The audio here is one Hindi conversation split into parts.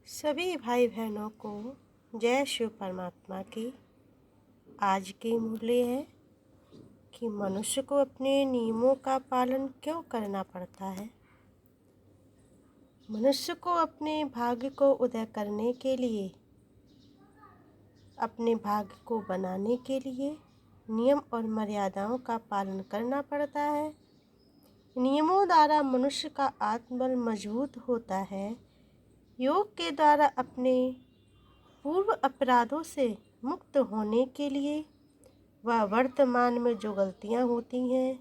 सभी भाई बहनों को जय शिव परमात्मा की। आज की मूल्य है कि मनुष्य को अपने नियमों का पालन क्यों करना पड़ता है। मनुष्य को अपने भाग्य को उदय करने के लिए, अपने भाग्य को बनाने के लिए नियम और मर्यादाओं का पालन करना पड़ता है। नियमों द्वारा मनुष्य का आत्मबल मजबूत होता है। योग के द्वारा अपने पूर्व अपराधों से मुक्त होने के लिए व वर्तमान में जो गलतियां होती हैं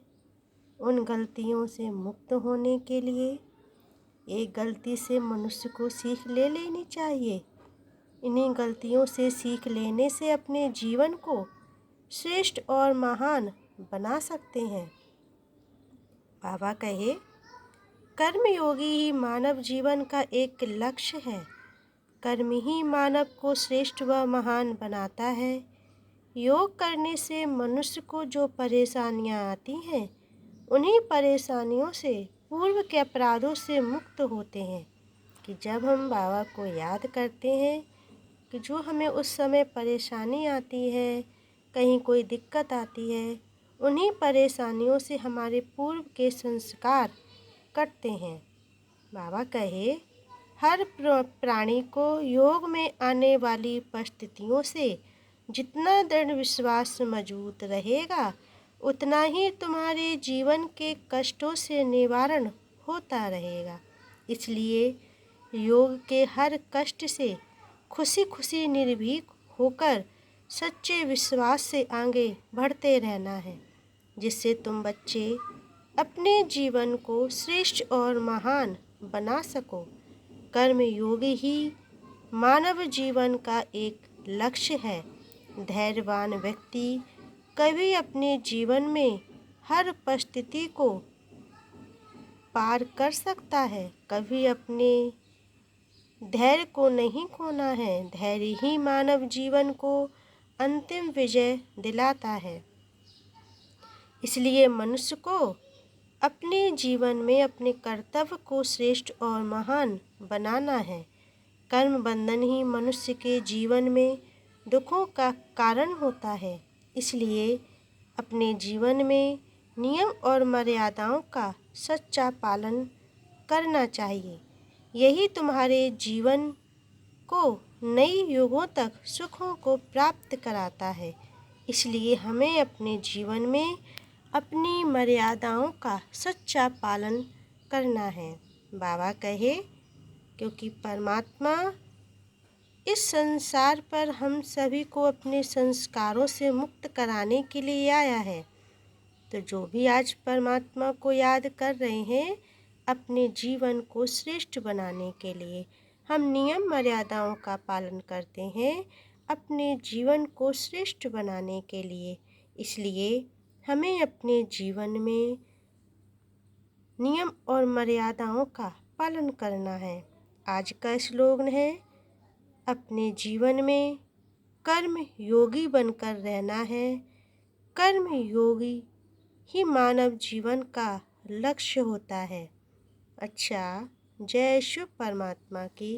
उन गलतियों से मुक्त होने के लिए एक गलती से मनुष्य को सीख ले लेनी चाहिए। इन्हीं गलतियों से सीख लेने से अपने जीवन को श्रेष्ठ और महान बना सकते हैं। बाबा कहे, कर्मयोगी ही मानव जीवन का एक लक्ष्य है। कर्म ही मानव को श्रेष्ठ व महान बनाता है। योग करने से मनुष्य को जो परेशानियां आती हैं उन्हीं परेशानियों से पूर्व के अपराधों से मुक्त होते हैं। कि जब हम बाबा को याद करते हैं कि जो हमें उस समय परेशानी आती है, कहीं कोई दिक्कत आती है, उन्हीं परेशानियों से हमारे पूर्व के संस्कार कटते हैं। बाबा कहे, हर प्राणी को योग में आने वाली परिस्थितियों से जितना दृढ़ विश्वास मजबूत रहेगा उतना ही तुम्हारे जीवन के कष्टों से निवारण होता रहेगा। इसलिए योग के हर कष्ट से खुशी खुशी निर्भीक होकर सच्चे विश्वास से आगे बढ़ते रहना है, जिससे तुम बच्चे अपने जीवन को श्रेष्ठ और महान बना सको। कर्म योगी ही मानव जीवन का एक लक्ष्य है। धैर्यवान व्यक्ति कभी अपने जीवन में हर परिस्थिति को पार कर सकता है। कभी अपने धैर्य को नहीं खोना है। धैर्य ही मानव जीवन को अंतिम विजय दिलाता है। इसलिए मनुष्य को अपने जीवन में अपने कर्तव्य को श्रेष्ठ और महान बनाना है। कर्म बंधन ही मनुष्य के जीवन में दुखों का कारण होता है। इसलिए अपने जीवन में नियम और मर्यादाओं का सच्चा पालन करना चाहिए। यही तुम्हारे जीवन को नई युगों तक सुखों को प्राप्त कराता है। इसलिए हमें अपने जीवन में अपनी मर्यादाओं का सच्चा पालन करना है। बाबा कहे, क्योंकि परमात्मा इस संसार पर हम सभी को अपने संस्कारों से मुक्त कराने के लिए आया है। तो जो भी आज परमात्मा को याद कर रहे हैं अपने जीवन को श्रेष्ठ बनाने के लिए, हम नियम मर्यादाओं का पालन करते हैं अपने जीवन को श्रेष्ठ बनाने के लिए। इसलिए हमें अपने जीवन में नियम और मर्यादाओं का पालन करना है। आज का स्लोगन है, अपने जीवन में कर्म योगी बनकर रहना है। कर्म योगी ही मानव जीवन का लक्ष्य होता है। अच्छा, जय शिव परमात्मा की।